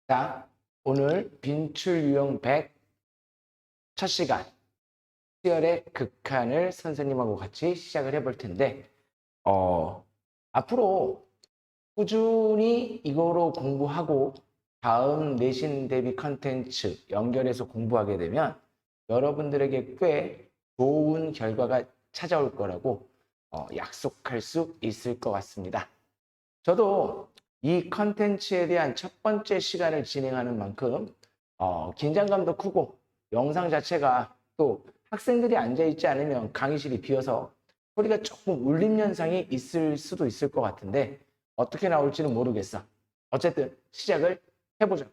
자, 오늘 빈출 유형 100 첫 시간 수열의 극한을 선생님하고 같이 시작을 해볼 텐데 앞으로 꾸준히 이거로 공부하고 다음 내신 대비 컨텐츠 연결해서 공부하게 되면 여러분들에게 꽤 좋은 결과가 찾아올 거라고 약속할 수 있을 것 같습니다. 저도 이 컨텐츠에 대한 첫 번째 시간을 진행하는 만큼 긴장감도 크고 영상 자체가 또 학생들이 앉아있지 않으면 강의실이 비어서 소리가 조금 울림 현상이 있을 수도 있을 것 같은데 어떻게 나올지는 모르겠어. 어쨌든 시작을 해보자.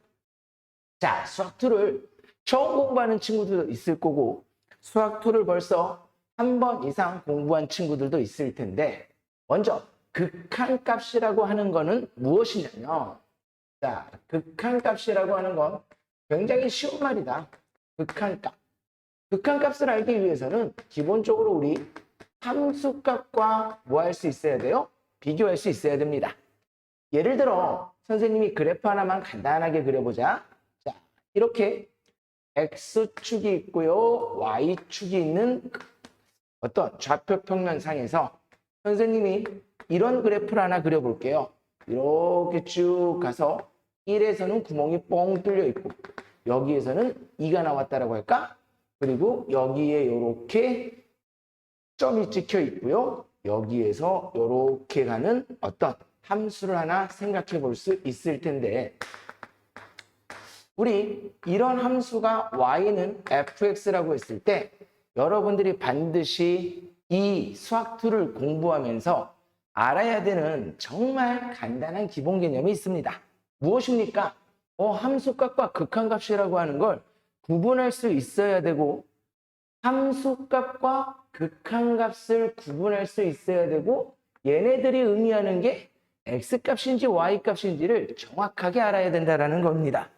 자, 수학2를 처음 공부하는 친구들도 있을 거고 수학2를 벌써 한 번 이상 공부한 친구들도 있을 텐데 먼저 극한값이라고 하는 거는 무엇이냐면, 자, 극한값이라고 하는 건 굉장히 쉬운 말이다. 극한값. 극한값을 알기 위해서는 기본적으로 우리 함수값과 뭐 할 수 있어야 돼요? 비교할 수 있어야 됩니다. 예를 들어 선생님이 그래프 하나만 간단하게 그려보자. 자, 이렇게 X축이 있고요. Y축이 있는 어떤 좌표 평면상에서 선생님이 이런 그래프를 하나 그려볼게요. 이렇게 쭉 가서 1에서는 구멍이 뻥 뚫려 있고 여기에서는 2가 나왔다라고 할까? 그리고 여기에 이렇게 점이 찍혀 있고요. 여기에서 이렇게 가는 어떤 함수를 하나 생각해 볼 수 있을 텐데 우리 이런 함수가 y는 fx라고 했을 때 여러분들이 반드시 이 수학2를 공부하면서 알아야 되는 정말 간단한 기본 개념이 있습니다. 무엇입니까? 함수값과 극한값이라고 하는 걸 구분할 수 있어야 되고 함수값과 극한값을 구분할 수 있어야 되고 얘네들이 의미하는 게 x값인지 y값인지를 정확하게 알아야 된다는 겁니다.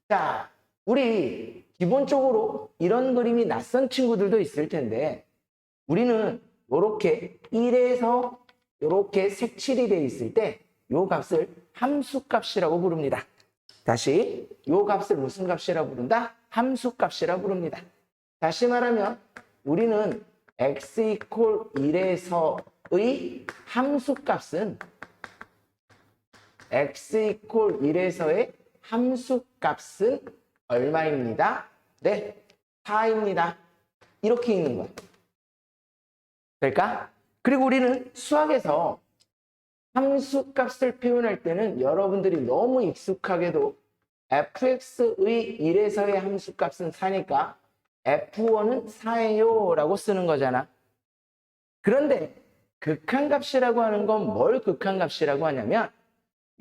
자, 우리 기본적으로 이런 그림이 낯선 친구들도 있을 텐데 우리는 이렇게 1에서 이렇게 색칠이 되어 있을 때 이 값을 함수값이라고 부릅니다. 다시 이 값을 무슨 값이라고 부른다? 함수값이라고 부릅니다. 다시 말하면 우리는 x 이퀄 1에서의 함수값은 x 이퀄 1에서의 함수값은 얼마입니다? 네, 4입니다. 이렇게 있는 거예요. 될까? 그리고 우리는 수학에서 함수값을 표현할 때는 여러분들이 너무 익숙하게도 fx의 1에서의 함수값은 4니까 f1은 4예요 라고 쓰는 거잖아. 그런데 극한값이라고 하는 건 뭘 극한값이라고 하냐면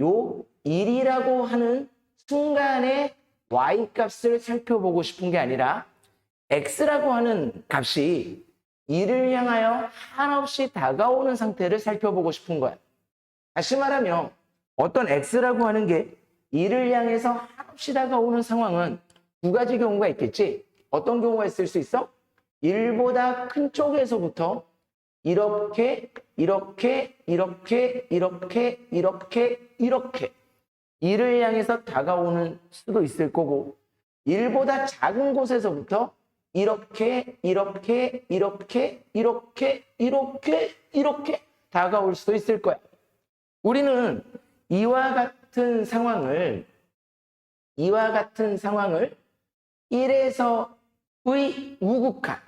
요 1이라고 하는 순간의 y값을 살펴보고 싶은 게 아니라 x라고 하는 값이 1을 향하여 한없이 다가오는 상태를 살펴보고 싶은 거야. 다시 말하면 어떤 x라고 하는 게 1을 향해서 한없이 다가오는 상황은 두 가지 경우가 있겠지. 어떤 경우가 있을 수 있어? 1보다 큰 쪽에서부터 이렇게 1을 향해서 다가오는 수도 있을 거고 1보다 작은 곳에서부터 이렇게 다가올 수도 있을 거야. 우리는 이와 같은 상황을 1에서의 우극한,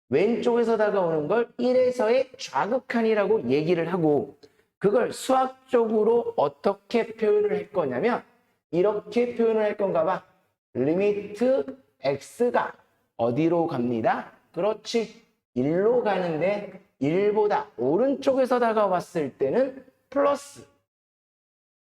왼쪽에서 다가오는 걸 1에서의 좌극한이라고 얘기를 하고 그걸 수학적으로 어떻게 표현을 할 거냐면 이렇게 표현을 할 건가 봐. 리미트 x가 어디로 갑니다? 그렇지. 1로 가는데 1보다 오른쪽에서 다가왔을 때는 플러스.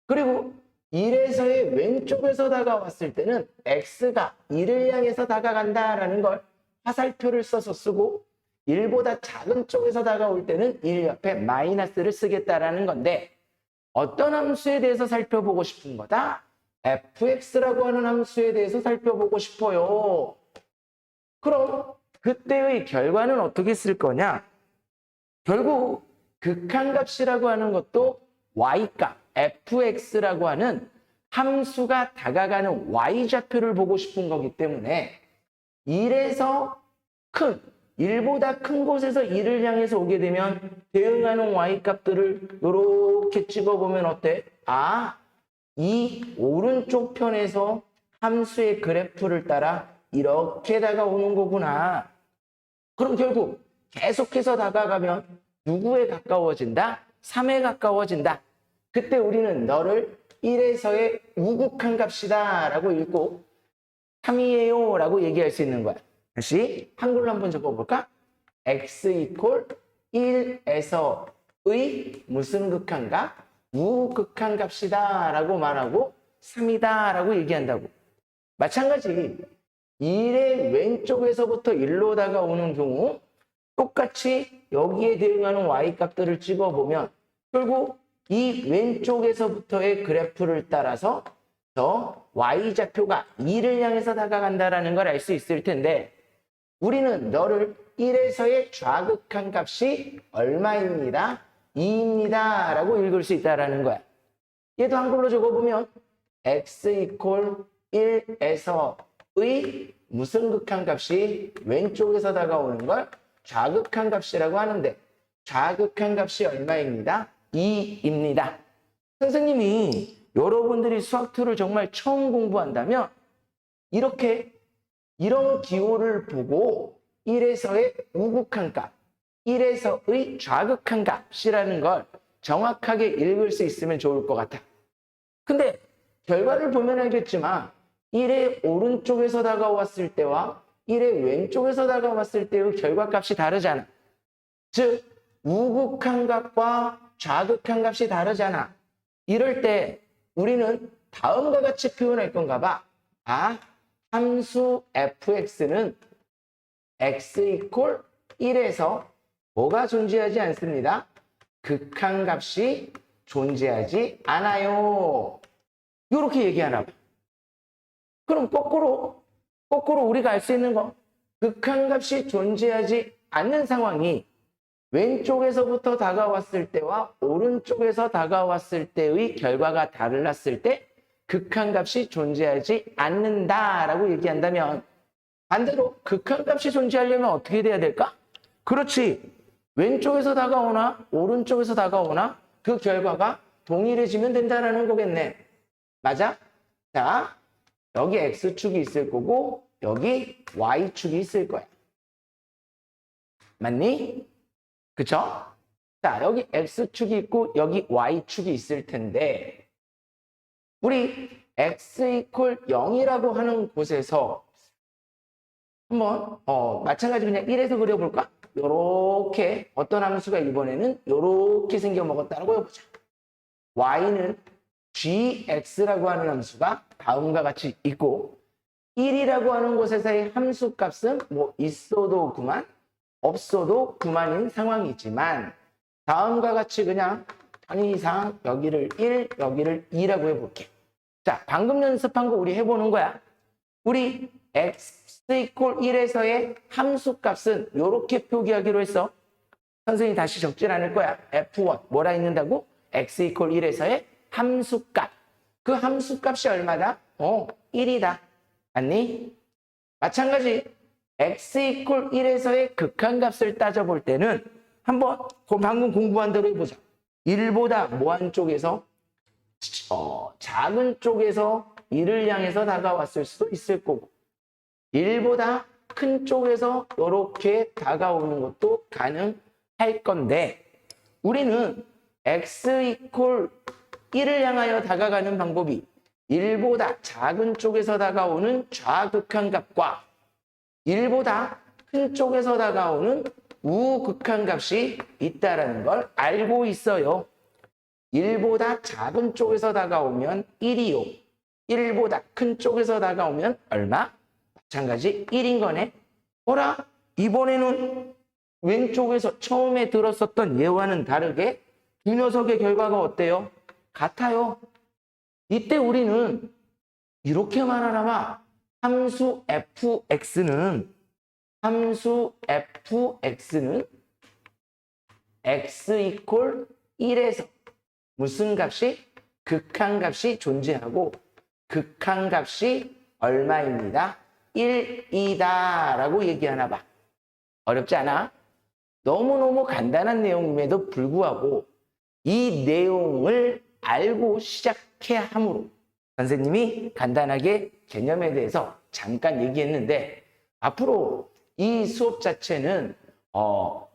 그리고 1에서의 왼쪽에서 다가왔을 때는 x가 1을 향해서 다가간다라는 걸 화살표를 써서 쓰고 1보다 작은 쪽에서 다가올 때는 1 옆에 마이너스를 쓰겠다라는 건데 어떤 함수에 대해서 살펴보고 싶은 거다? fx라고 하는 함수에 대해서 살펴보고 싶어요. 그럼 그때의 결과는 어떻게 쓸 거냐? 결국 극한값이라고 하는 것도 y값, fx라고 하는 함수가 다가가는 y좌표를 보고 싶은 거기 때문에 1에서 큰, 1보다 큰 곳에서 1을 향해서 오게 되면 대응하는 y값들을 이렇게 찍어보면 어때? 아, 이 오른쪽 편에서 함수의 그래프를 따라 이렇게 다가오는 거구나. 그럼 결국 계속해서 다가가면 누구에 가까워진다? 3에 가까워진다. 그때 우리는 너를 1에서의 우극한 값이다 라고 읽고 3이에요 라고 얘기할 수 있는 거야. 다시 한글로 한번 적어볼까? x 이퀄 1에서의 무슨 극한값? 우극한 값이다 라고 말하고 3이다 라고 얘기한다고. 마찬가지 1의 왼쪽에서부터 1로 다가오는 경우 똑같이 여기에 대응하는 y값들을 찍어보면 결국 이 왼쪽에서부터의 그래프를 따라서 저 y좌표가 2를 향해서 다가간다는 걸 알 수 있을 텐데 우리는 너를 1에서의 좌극한 값이 얼마입니다? 2입니다. 라고 읽을 수 있다는 거야. 얘도 한글로 적어보면 x 이퀄 1에서의 무슨 극한 값이 왼쪽에서 다가오는 걸 좌극한 값이라고 하는데 좌극한 값이 얼마입니다? 2입니다. 선생님이 여러분들이 수학2를 정말 처음 공부한다면 이렇게 이런 기호를 보고 1에서의 우극한 값, 1에서의 좌극한 값이라는 걸 정확하게 읽을 수 있으면 좋을 것 같아. 근데 결과를 보면 알겠지만 1의 오른쪽에서 다가왔을 때와 1의 왼쪽에서 다가왔을 때의 결과값이 다르잖아. 즉 우극한 값과 좌극한 값이 다르잖아. 이럴 때 우리는 다음과 같이 표현할 건가 봐. 아, 함수 fx는 x 이퀄 1에서 뭐가 존재하지 않습니다. 극한 값이 존재하지 않아요. 이렇게 얘기하나 봐. 그럼 거꾸로 우리가 알 수 있는 거 극한 값이 존재하지 않는 상황이 왼쪽에서부터 다가왔을 때와 오른쪽에서 다가왔을 때의 결과가 달랐을 때 극한 값이 존재하지 않는다라고 얘기한다면 반대로 극한 값이 존재하려면 어떻게 돼야 될까? 그렇지. 왼쪽에서 다가오나 오른쪽에서 다가오나 그 결과가 동일해지면 된다는 거겠네. 맞아? 자, 여기 X축이 있을 거고 여기 Y축이 있을 거야. 맞니? 그쵸? 자, 여기 X축이 있고 여기 Y축이 있을 텐데 우리 X 이퀄 0이라고 하는 곳에서 한번 마찬가지 그냥 1에서 그려볼까? 요렇게 어떤 함수가 이번에는 요렇게 생겨 먹었다라고 해보자. Y는 gx라고 하는 함수가 다음과 같이 있고 1이라고 하는 곳에서의 함수 값은 뭐 있어도 그만 없어도 그만인 상황이지만 다음과 같이 그냥 편의상 여기를 1, 여기를 2라고 해볼게. 자, 방금 연습한 거 우리 해보는 거야. 우리 x 이퀄 1에서의 함수 값은 이렇게 표기하기로 했어. 선생님이 다시 적진 않을 거야. F1 뭐라 있는다고? x 이퀄 1에서의 함수값. 그 함수값이 얼마다? 1이다. 맞니? 마찬가지 x 이퀄 1에서의 극한값을 따져볼 때는 한번 방금 공부한 대로 해보자. 1보다 뭐한 쪽에서 작은 쪽에서 1을 향해서 다가왔을 수도 있을 거고 1보다 큰 쪽에서 이렇게 다가오는 것도 가능할 건데 우리는 x 이퀄 1을 향하여 다가가는 방법이 1보다 작은 쪽에서 다가오는 좌극한 값과 1보다 큰 쪽에서 다가오는 우극한 값이 있다는 걸 알고 있어요. 1보다 작은 쪽에서 다가오면 1이요. 1보다 큰 쪽에서 다가오면 얼마? 마찬가지 1인 거네. 어라? 이번에는 왼쪽에서 처음에 들었었던 얘와는 다르게 두 녀석의 결과가 어때요? 같아요. 이때 우리는 이렇게 말하나 봐. 함수 fx는 x 이퀄 1에서 무슨 값이 극한값이 존재하고 극한값이 얼마입니다. 1이다 라고 얘기하나 봐. 어렵지 않아? 너무너무 간단한 내용임에도 불구하고 이 내용을 알고 시작해야 하므로 선생님이 간단하게 개념에 대해서 잠깐 얘기했는데 앞으로 이 수업 자체는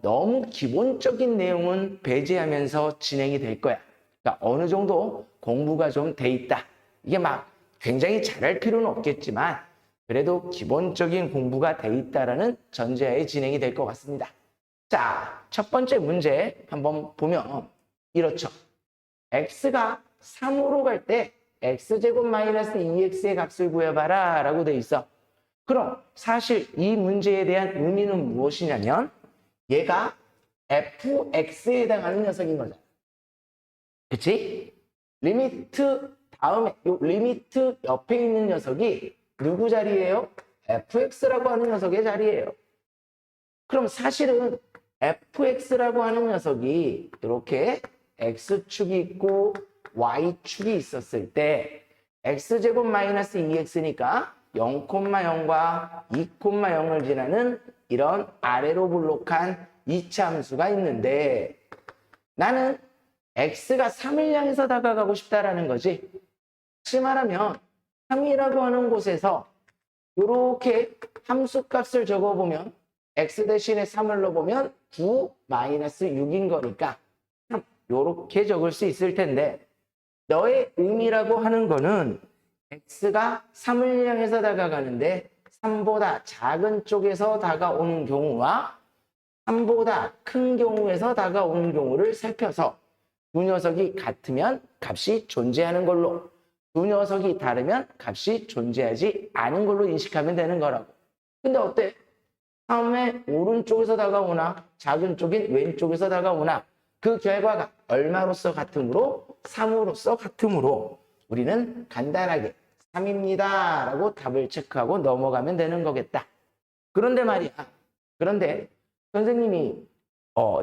너무 기본적인 내용은 배제하면서 진행이 될 거야. 그러니까 어느 정도 공부가 좀 돼 있다. 이게 막 굉장히 잘할 필요는 없겠지만 그래도 기본적인 공부가 돼 있다라는 전제하에 진행이 될 것 같습니다. 자, 첫 번째 문제 한번 보면 이렇죠. x가 3으로 갈 때 x제곱 마이너스 2x의 값을 구해봐라 라고 돼 있어. 그럼 사실 이 문제에 대한 의미는 무엇이냐면 얘가 fx에 해당하는 녀석인 거잖아. 그치? 리미트 다음에 이 리미트 옆에 있는 녀석이 누구 자리예요? fx라고 하는 녀석의 자리예요. 그럼 사실은 fx라고 하는 녀석이 이렇게 x축이 있고 y축이 있었을 때 x제곱 마이너스 2x니까 0,0과 2,0을 지나는 이런 아래로 볼록한 이차함수가 있는데 나는 x가 3을 향해서 다가가고 싶다라는 거지. 다시 말하면 3이라고 하는 곳에서 이렇게 함수값을 적어보면 x 대신에 3을 넣어보면 9 마이너스 6인 거니까 이렇게 적을 수 있을 텐데 너의 의미라고 하는 거는 x가 3을 향해서 다가가는데 3보다 작은 쪽에서 다가오는 경우와 3보다 큰 경우에서 다가오는 경우를 살펴서 두 녀석이 같으면 값이 존재하는 걸로 두 녀석이 다르면 값이 존재하지 않은 걸로 인식하면 되는 거라고. 근데 어때? 3의 오른쪽에서 다가오나 작은 쪽인 왼쪽에서 다가오나 그 결과가 얼마로서 같으므로 3으로서 같으므로 우리는 간단하게 3입니다 라고 답을 체크하고 넘어가면 되는 거겠다. 그런데 말이야. 그런데 선생님이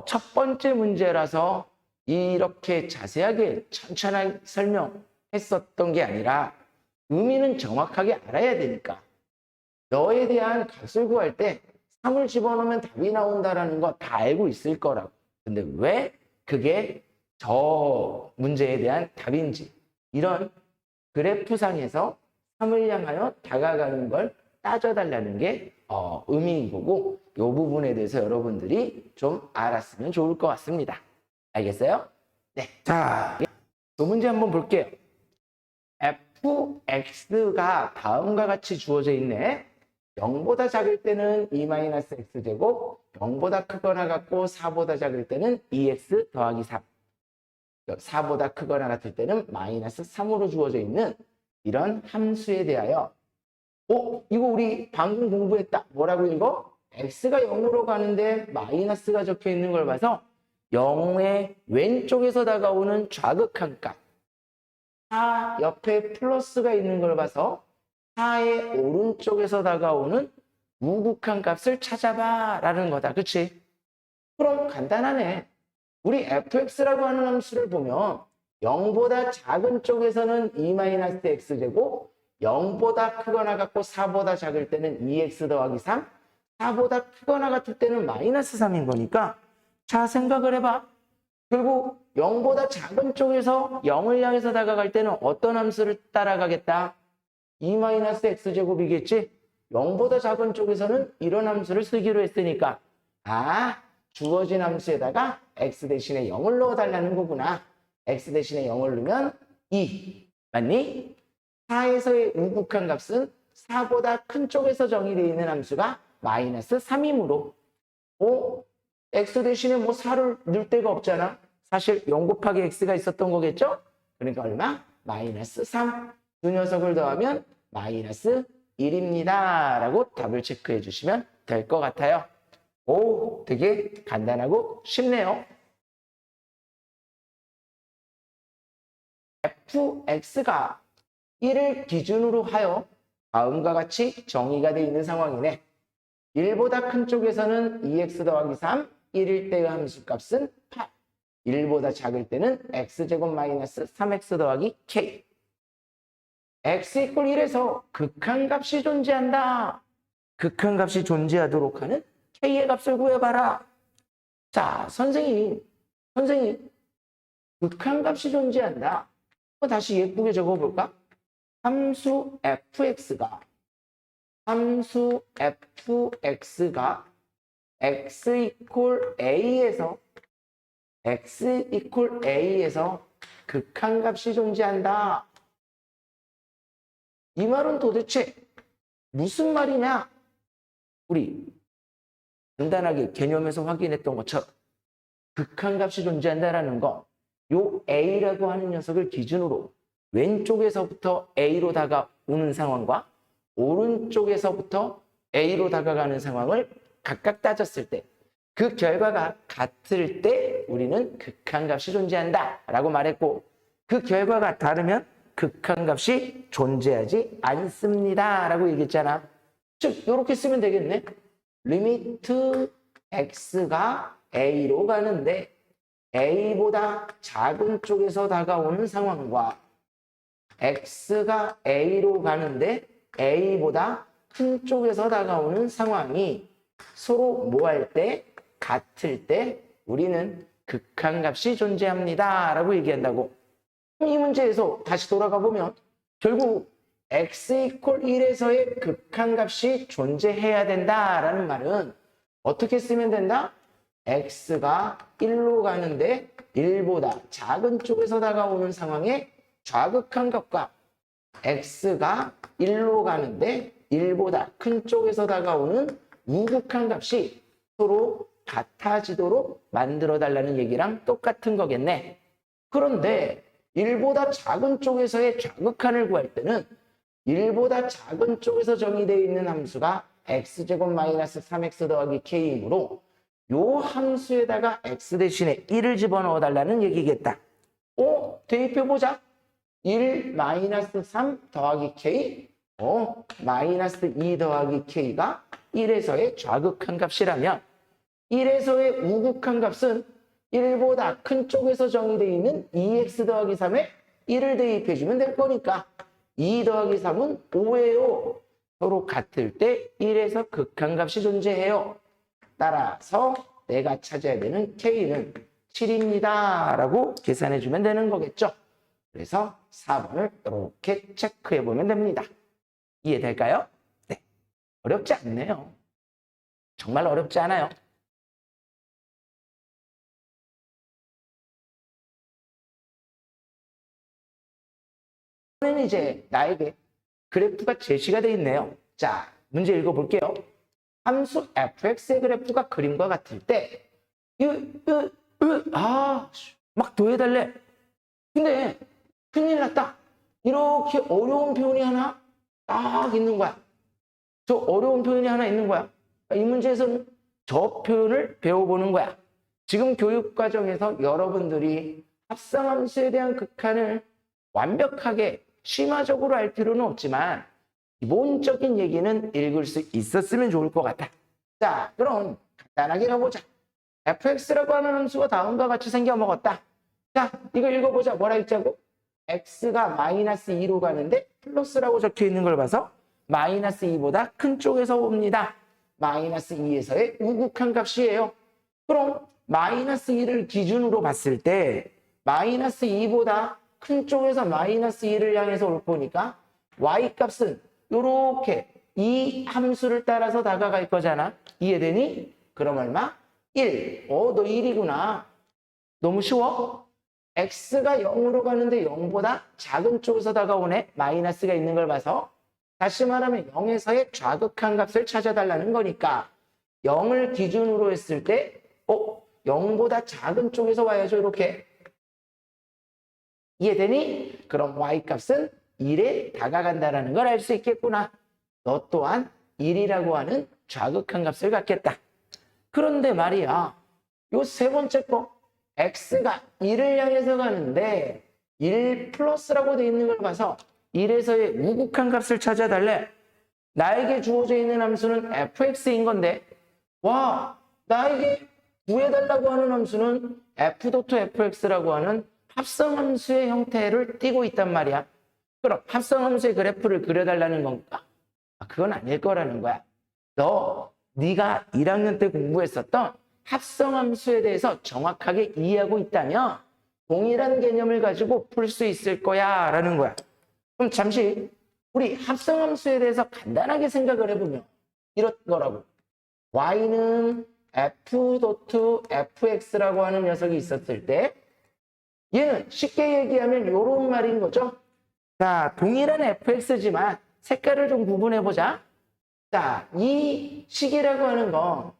첫 번째 문제라서 이렇게 자세하게 천천히 설명했었던 게 아니라 의미는 정확하게 알아야 되니까 너에 대한 값을 구할 때 3을 집어넣으면 답이 나온다는 거 다 알고 있을 거라고. 근데 왜 그게 저 문제에 대한 답인지 이런 그래프상에서 3을 향하여 다가가는 걸 따져달라는 게 의미인 거고 이 부분에 대해서 여러분들이 좀 알았으면 좋을 것 같습니다. 알겠어요? 네. 자, 두 문제 한번 볼게요. fx가 다음과 같이 주어져 있네. 0보다 작을 때는 2-x제곱, 0보다 크거나 같고 4보다 작을 때는 2x 더하기 3. 4보다 크거나 같을 때는 마이너스 3으로 주어져 있는 이런 함수에 대하여 이거 우리 방금 공부했다. 뭐라고 읽어? x가 0으로 가는데 마이너스가 적혀 있는 걸 봐서 0의 왼쪽에서 다가오는 좌극한 값 4 옆에 플러스가 있는 걸 봐서 4의 오른쪽에서 다가오는 우극한 값을 찾아봐 라는 거다. 그치? 그럼 간단하네. 우리 fx라고 하는 함수를 보면 0보다 작은 쪽에서는 2-x제곱 0보다 크거나 같고 4보다 작을 때는 2x 더하기 3 4보다 크거나 같을 때는 마이너스 3인 거니까 자 생각을 해봐. 결국 0보다 작은 쪽에서 0을 향해서 다가갈 때는 어떤 함수를 따라가겠다? 2-x제곱이겠지? 0보다 작은 쪽에서는 이런 함수를 쓰기로 했으니까 주어진 함수에다가 x 대신에 0을 넣어달라는 거구나. x 대신에 0을 넣으면 2. 맞니? 4에서의 우극한 값은 4보다 큰 쪽에서 정의되어 있는 함수가 마이너스 3이므로 x 대신에 4를 넣을 데가 없잖아. 사실 0 곱하기 x가 있었던 거겠죠? 그러니까 얼마? 마이너스 3. 두 녀석을 더하면 마이너스 1입니다. 라고 답을 체크해 주시면 될 것 같아요. 되게 간단하고 쉽네요. fx가 1을 기준으로 하여 다음과 같이 정의가 되어 있는 상황이네. 1보다 큰 쪽에서는 2x 더하기 3, 1일 때의 함수값은 8. 1보다 작을 때는 x제곱 마이너스 3x 더하기 k. x 이퀄 1에서 극한값이 존재한다. 극한값이 존재하도록 하는 k의 값을 구해봐라. 자, 선생님, 극한값이 존재한다. 다시 예쁘게 적어볼까? 함수 fx가 x 이퀄 a에서 극한값이 존재한다. 이 말은 도대체 무슨 말이냐? 우리 간단하게 개념에서 확인했던 것처럼 극한값이 존재한다라는 거, 요 a라고 하는 녀석을 기준으로 왼쪽에서부터 a로 다가오는 상황과 오른쪽에서부터 a로 다가가는 상황을 각각 따졌을 때 그 결과가 같을 때 우리는 극한값이 존재한다 라고 말했고, 그 결과가 다르면 극한값이 존재하지 않습니다 라고 얘기했잖아. 즉 이렇게 쓰면 되겠네. 리미트 x가 a로 가는데 a보다 작은 쪽에서 다가오는 상황과 x가 a로 가는데 a보다 큰 쪽에서 다가오는 상황이 서로 뭐 할 때? 같을 때 우리는 극한값이 존재합니다 라고 얘기한다고. 이 문제에서 다시 돌아가 보면 결국 x 이퀄 1에서의 극한값이 존재해야 된다라는 말은 어떻게 쓰면 된다? x가 1로 가는데 1보다 작은 쪽에서 다가오는 상황의 좌극한값과 x가 1로 가는데 1보다 큰 쪽에서 다가오는 우극한값이 서로 같아지도록 만들어 달라는 얘기랑 똑같은 거겠네. 그런데 1보다 작은 쪽에서의 좌극한을 구할 때는 1보다 작은 쪽에서 정의되어 있는 함수가 x제곱 마이너스 3x 더하기 k이므로 요 함수에다가 x 대신에 1을 집어넣어 달라는 얘기겠다. 대입해보자. 1 마이너스 3 더하기 k, 마이너스 2 더하기 k가 1에서의 좌극한 값이라면 1에서의 우극한 값은 1보다 큰 쪽에서 정의되어 있는 2x 더하기 3에 1을 대입해주면 될 거니까 2 더하기 3은 5예요. 서로 같을 때 1에서 극한값이 존재해요. 따라서 내가 찾아야 되는 k는 7입니다 라고 계산해주면 되는 거겠죠. 그래서 4번을 이렇게 체크해보면 됩니다. 이해될까요? 네. 어렵지 않네요. 정말 어렵지 않아요. 이번에는 이제 나에게 그래프가 제시가 되어 있네요. 자, 문제 읽어볼게요. 함수 fx의 그래프가 그림과 같을 때 막 더해달래. 근데 큰일 났다. 이렇게 어려운 표현이 하나 딱 있는 거야. 저 어려운 표현이 하나 있는 거야. 이 문제에서는 저 표현을 배워보는 거야. 지금 교육과정에서 여러분들이 합성함수에 대한 극한을 완벽하게 심화적으로 알 필요는 없지만 기본적인 얘기는 읽을 수 있었으면 좋을 것 같아. 자, 그럼 간단하게 가보자. fx라고 하는 함수가 다음과 같이 생겨 먹었다. 자, 이거 읽어보자. 뭐라 읽자고? x가 마이너스 2로 가는데 플러스라고 적혀 있는 걸 봐서 마이너스 2보다 큰 쪽에서 봅니다. 마이너스 2에서의 우극한 값이에요. 그럼 마이너스 2를 기준으로 봤을 때 마이너스 2보다 큰 쪽에서 마이너스 2를 향해서 올 거니까 y값은 이렇게 이 함수를 따라서 다가갈 거잖아. 이해되니? 그럼 얼마? 1. 너 1이구나. 너무 쉬워? x가 0으로 가는데 0보다 작은 쪽에서 다가오네. 마이너스가 있는 걸 봐서 다시 말하면 0에서의 좌극한 값을 찾아달라는 거니까 0을 기준으로 했을 때 0보다 작은 쪽에서 와야죠. 이렇게. 이해되니? 그럼 y값은 1에 다가간다는 걸 알 수 있겠구나. 너 또한 1이라고 하는 좌극한 값을 갖겠다. 그런데 말이야, 요 세 번째 거 x가 1을 향해서 가는데 1 플러스라고 돼 있는 걸 봐서 1에서의 우극한 값을 찾아달래. 나에게 주어져 있는 함수는 fx인 건데 나에게 구해달라고 하는 함수는 f.fx라고 하는 합성함수의 형태를 띠고 있단 말이야. 그럼 합성함수의 그래프를 그려달라는 건가? 그건 아닐 거라는 거야. 네가 1학년 때 공부했었던 합성함수에 대해서 정확하게 이해하고 있다면 동일한 개념을 가지고 풀 수 있을 거야 라는 거야. 그럼 잠시 우리 합성함수에 대해서 간단하게 생각을 해보면 이런 거라고. y는 f.fx라고 하는 녀석이 있었을 때 얘는 쉽게 얘기하면 이런 말인 거죠. 자, 동일한 fx지만 색깔을 좀 구분해보자. 자, 이 식이라고 하는 건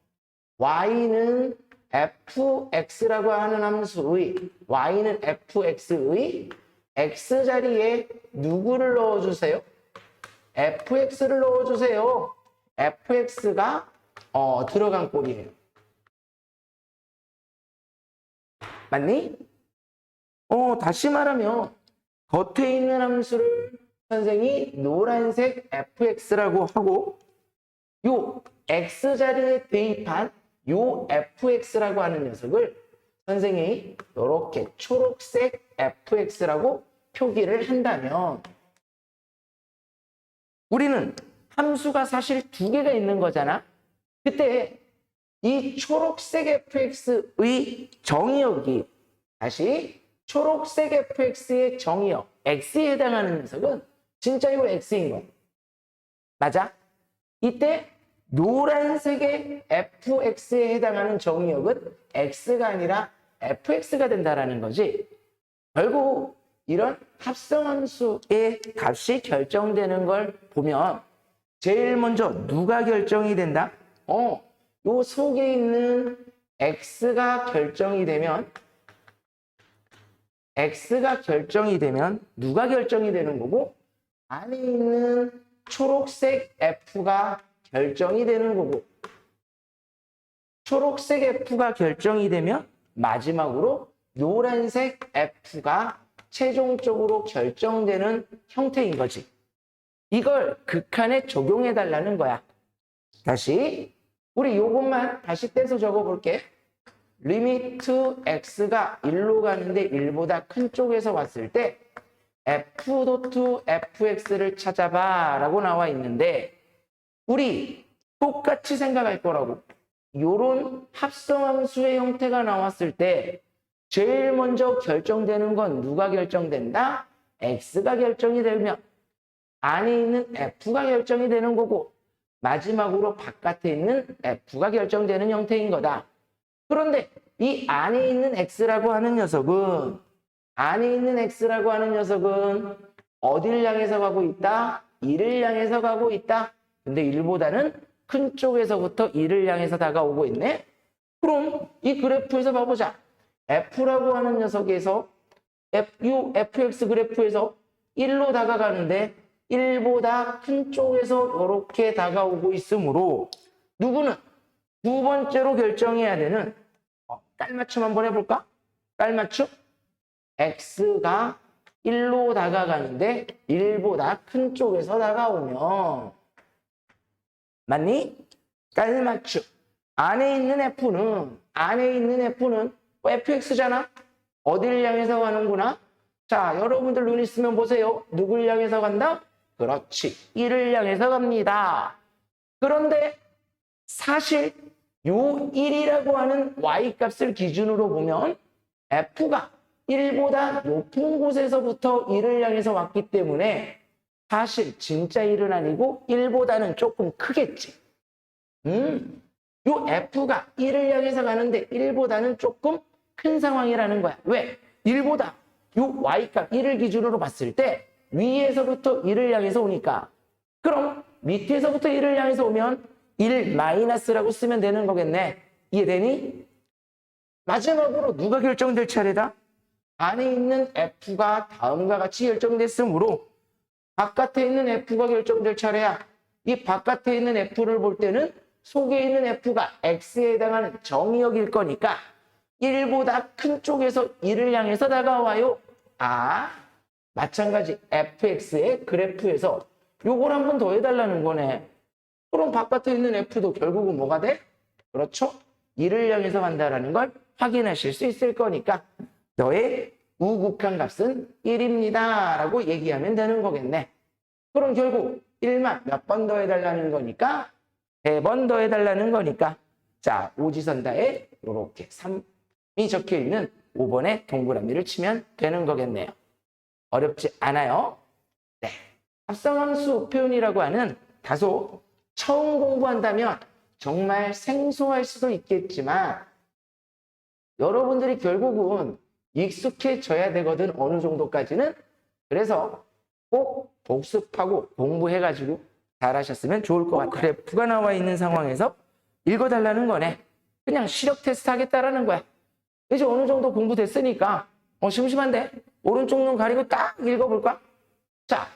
y는 fx라고 하는 함수의 y는 fx의 x자리에 누구를 넣어주세요? fx를 넣어주세요. fx가 들어간 꼴이에요. 맞니? 다시 말하면 겉에 있는 함수를 선생이 노란색 fx라고 하고 요 x자리에 대입한 요 fx라고 하는 녀석을 선생이 이렇게 초록색 fx라고 표기를 한다면 우리는 함수가 사실 두 개가 있는 거잖아. 그때 이 초록색 fx의 정의역이 다시 초록색 fx의 정의역 x에 해당하는 녀석은 진짜 이 x인 거야. 맞아? 이때 노란색의 fx에 해당하는 정의역은 x가 아니라 fx가 된다라는 거지. 결국 이런 합성함수의 값이 결정되는 걸 보면 제일 먼저 누가 결정이 된다? 요 속에 있는 x가 결정이 되면 누가 결정이 되는 거고 안에 있는 초록색 f가 결정이 되는 거고 초록색 f가 결정이 되면 마지막으로 노란색 f가 최종적으로 결정되는 형태인 거지. 이걸 극한에 적용해 달라는 거야. 다시 우리 요것만 다시 떼서 적어볼게. 리미트 x가 1로 가는데 1보다 큰 쪽에서 왔을 때 f.fx를 찾아봐 라고 나와 있는데 우리 똑같이 생각할 거라고. 요런 합성함수의 형태가 나왔을 때 제일 먼저 결정되는 건 누가 결정된다? x가 결정이 되면 안에 있는 f가 결정이 되는 거고 마지막으로 바깥에 있는 f가 결정되는 형태인 거다. 그런데 이 안에 있는 x라고 하는 녀석은 어디를 향해서 가고 있다? 1을 향해서 가고 있다. 근데 1보다는 큰 쪽에서부터 1을 향해서 다가오고 있네. 그럼 이 그래프에서 봐보자. f라고 하는 녀석에서 fx 그래프에서 1로 다가가는데 1보다 큰 쪽에서 이렇게 다가오고 있으므로 누구는 두 번째로 결정해야 되는 깔맞춤 한번 해볼까? 깔맞춤? x가 1로 다가가는데 1보다 큰 쪽에서 다가오면 맞니? 깔맞춤. 안에 있는 f는 fx잖아. 어디를 향해서 가는구나? 자, 여러분들 눈 있으면 보세요. 누굴 향해서 간다? 그렇지. 1을 향해서 갑니다. 그런데 사실 요 1이라고 하는 y값을 기준으로 보면 f가 1보다 높은 곳에서부터 1을 향해서 왔기 때문에 사실 진짜 1은 아니고 1보다는 조금 크겠지. 요 f가 1을 향해서 가는데 1보다는 조금 큰 상황이라는 거야. 왜? 1보다 요 y값 1을 기준으로 봤을 때 위에서부터 1을 향해서 오니까 그럼 밑에서부터 1을 향해서 오면 1 마이너스라고 쓰면 되는 거겠네. 이해되니? 마지막으로 누가 결정될 차례다? 안에 있는 f가 다음과 같이 결정됐으므로 바깥에 있는 f가 결정될 차례야. 이 바깥에 있는 f를 볼 때는 속에 있는 f가 x에 해당하는 정의역일 거니까 1보다 큰 쪽에서 1을 향해서 다가와요. 마찬가지 fx의 그래프에서 요걸 한 번 더 해달라는 거네. 그럼 바깥에 있는 f도 결국은 뭐가 돼? 그렇죠? 1을 향해서 간다라는 걸 확인하실 수 있을 거니까 너의 우극한 값은 1입니다 라고 얘기하면 되는 거겠네. 그럼 결국 1만 몇 번 더 해달라는 거니까 3번 더 해달라는 거니까 자, 오지선다에 이렇게 3이 적혀 있는 5번에 동그라미를 치면 되는 거겠네요. 어렵지 않아요. 네. 합성함수 표현이라고 하는 다소 처음 공부한다면 정말 생소할 수도 있겠지만 여러분들이 결국은 익숙해져야 되거든, 어느 정도까지는. 그래서 꼭 복습하고 공부해가지고 잘하셨으면 좋을 것 같아요. 그래프가 나와 있는 상황에서 읽어달라는 거네. 그냥 시력 테스트 하겠다라는 거야. 이제 어느 정도 공부됐으니까 심심한데 오른쪽 눈 가리고 딱 읽어볼까? 자,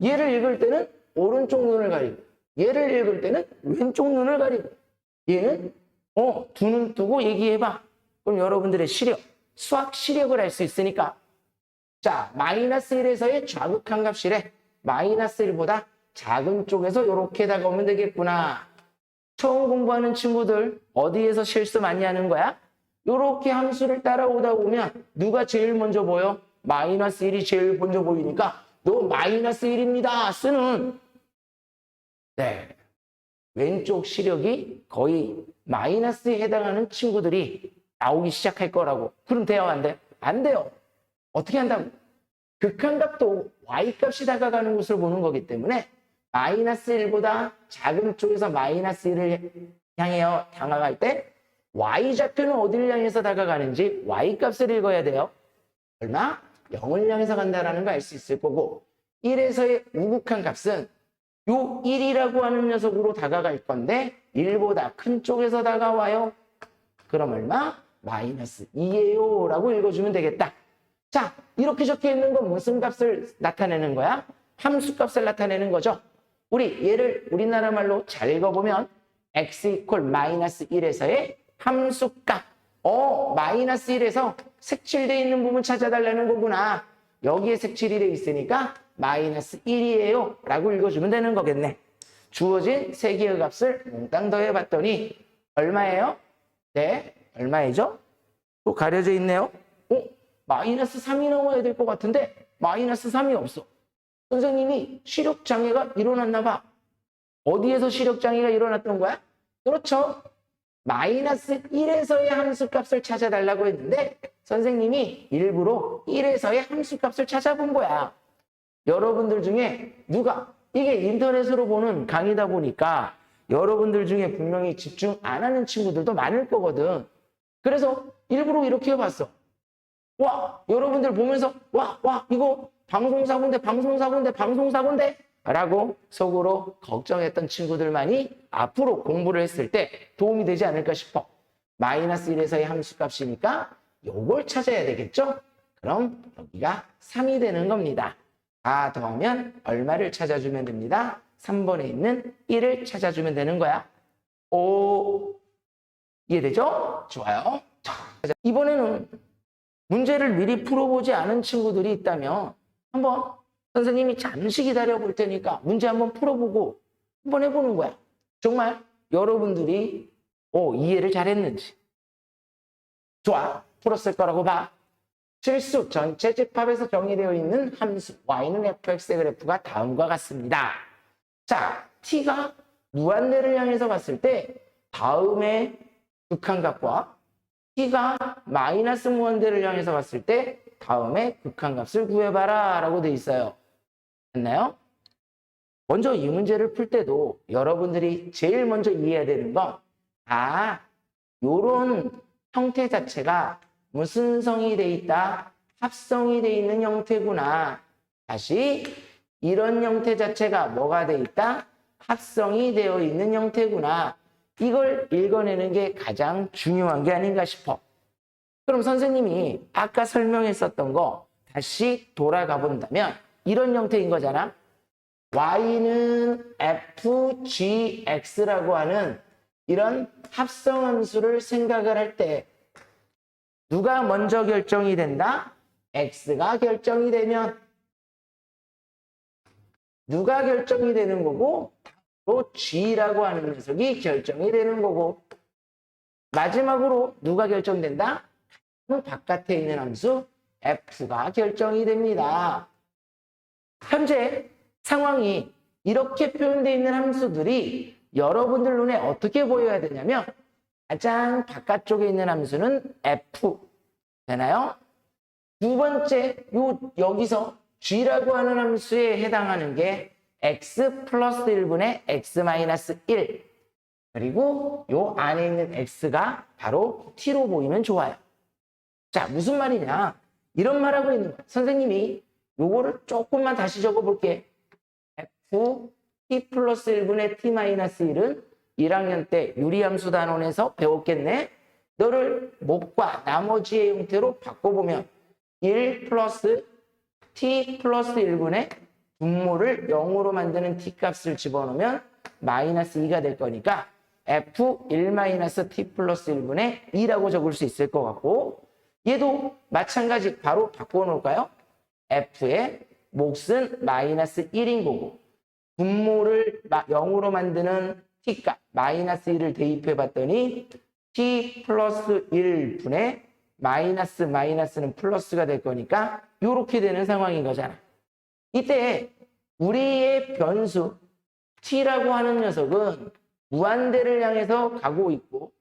얘를 읽을 때는 오른쪽 눈을 가리고 얘를 읽을 때는 왼쪽 눈을 가리고 얘는 두 눈 뜨고 얘기해봐. 그럼 여러분들의 시력, 수학 시력을 알 수 있으니까 자, 마이너스 1에서의 좌극한 값이래. 마이너스 1보다 작은 쪽에서 이렇게 다가오면 되겠구나. 처음 공부하는 친구들 어디에서 실수 많이 하는 거야? 이렇게 함수를 따라오다 보면 누가 제일 먼저 보여? 마이너스 1이 제일 먼저 보이니까 너 마이너스 1입니다 쓰는, 네, 왼쪽 시력이 거의 마이너스에 해당하는 친구들이 나오기 시작할 거라고. 그럼 돼요, 안 돼? 안 돼요. 어떻게 한다고? 극한값도 y값이 다가가는 곳을 보는 거기 때문에 마이너스 1보다 작은 쪽에서 마이너스 1을 향해 다가갈 때 y좌표는 어디를 향해서 다가가는지 y값을 읽어야 돼요. 얼마? 0을 향해서 간다는 거 알 수 있을 거고 1에서의 우극한 값은 요 1이라고 하는 녀석으로 다가갈 건데 1보다 큰 쪽에서 다가와요. 그럼 얼마? 마이너스 2예요 라고 읽어주면 되겠다. 자, 이렇게 적혀 있는 건 무슨 값을 나타내는 거야? 함수 값을 나타내는 거죠. 우리 얘를 우리나라 말로 잘 읽어보면 x 이퀄 마이너스 1에서의 함수값. 마이너스 1에서 색칠되어 있는 부분 찾아달라는 거구나. 여기에 색칠이 되어 있으니까 마이너스 1이에요 라고 읽어주면 되는 거겠네. 주어진 세 개의 값을 몽땅 더해봤더니 얼마예요? 네, 얼마이죠? 또 가려져 있네요. 마이너스 3이 나와야 될 것 같은데 마이너스 3이 없어. 선생님이 시력장애가 일어났나 봐. 어디에서 시력장애가 일어났던 거야? 그렇죠. 마이너스 1에서의 함수값을 찾아달라고 했는데 선생님이 일부러 1에서의 함수값을 찾아본 거야. 여러분들 중에 누가, 이게 인터넷으로 보는 강의다 보니까 여러분들 중에 분명히 집중 안 하는 친구들도 많을 거거든. 그래서 일부러 이렇게 해봤어. 와, 여러분들 보면서 와, 이거 방송사고인데 라고 속으로 걱정했던 친구들만이 앞으로 공부를 했을 때 도움이 되지 않을까 싶어. 마이너스 1에서의 함수값이니까 요걸 찾아야 되겠죠? 그럼 여기가 3이 되는 겁니다. 다 더하면 얼마를 찾아주면 됩니다. 3번에 있는 1을 찾아주면 되는 거야. 이해되죠? 좋아요. 자, 이번에는 문제를 미리 풀어보지 않은 친구들이 있다면 한번 선생님이 잠시 기다려 볼 테니까 문제 한번 풀어보고 한번 해보는 거야. 정말 여러분들이 이해를 잘했는지. 좋아, 풀었을 거라고 봐. 실수 전체 집합에서 정의되어 있는 함수 y는 fx의 그래프가 다음과 같습니다. 자, t가 무한대를 향해서 갔을 때 다음의 극한값과 t가 마이너스 무한대를 향해서 갔을 때 다음에 극한값을 구해봐라 라고 돼 있어요. 됐나요? 먼저 이 문제를 풀 때도 여러분들이 제일 먼저 이해해야 되는 건 요런 형태 자체가 무슨 성이 돼 있다? 합성이 돼 있는 형태구나. 다시 이런 형태 자체가 뭐가 돼 있다? 합성이 되어 있는 형태구나. 이걸 읽어내는 게 가장 중요한 게 아닌가 싶어. 그럼 선생님이 아까 설명했었던 거 다시 돌아가 본다면 이런 형태인 거잖아. y는 fgx라고 하는 이런 합성함수를 생각을 할 때 누가 먼저 결정이 된다? x가 결정이 되면 누가 결정이 되는 거고 바로 g라고 하는 녀석이 결정이 되는 거고 마지막으로 누가 결정된다? 바깥에 있는 함수 f가 결정이 됩니다. 현재 상황이 이렇게 표현되어 있는 함수들이 여러분들 눈에 어떻게 보여야 되냐면 가장 바깥쪽에 있는 함수는 f 되나요? 두 번째 여기서 g라고 하는 함수에 해당하는 게 x 플러스 1분의 x 마이너스 1 그리고 요 안에 있는 x가 바로 t로 보이면 좋아요. 자, 무슨 말이냐? 이런 말하고 있는 거야. 선생님이 요거를 조금만 다시 적어볼게. f t 플러스 1분의 t 마이너스 1은 1학년 때 유리함수 단원에서 배웠겠네? 너를 목과 나머지의 형태로 바꿔보면 1 플러스 t 플러스 1분의 분모를 0으로 만드는 t 값을 집어넣으면 마이너스 2가 될 거니까 f1 마이너스 t 플러스 1분의 2라고 적을 수 있을 것 같고 얘도 마찬가지 바로 바꿔놓을까요? f의 몫은 마이너스 1인 거고 분모를 0으로 만드는 t값 마이너스 1을 대입해 봤더니 t 플러스 1분의 마이너스는 플러스가 될 거니까 이렇게 되는 상황인 거잖아. 이때 우리의 변수 t라고 하는 녀석은 무한대를 향해서 가고 있고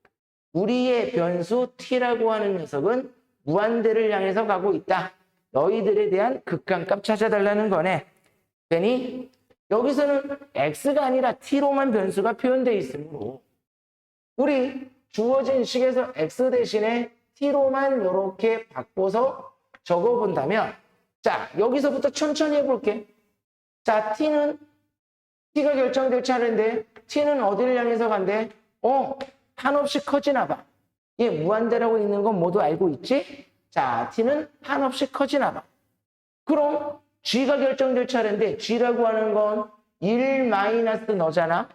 우리의 변수 t라고 하는 녀석은 무한대를 향해서 가고 있다. 너희들에 대한 극한값 찾아달라는 거네. 그러니 여기서는 x가 아니라 t로만 변수가 표현되어 있으므로 우리 주어진 식에서 x 대신에 t로만 이렇게 바꿔서 적어본다면 자 여기서부터 천천히 해볼게. 자 t가 결정될 차례인데 t는 어디를 향해서 간대? 한없이 커지나 봐. 얘 무한대라고 있는 건 모두 알고 있지? 자 t는 한없이 커지나 봐. 그럼 g가 결정될 차례인데 g라고 하는 건 1 마이너스 너잖아.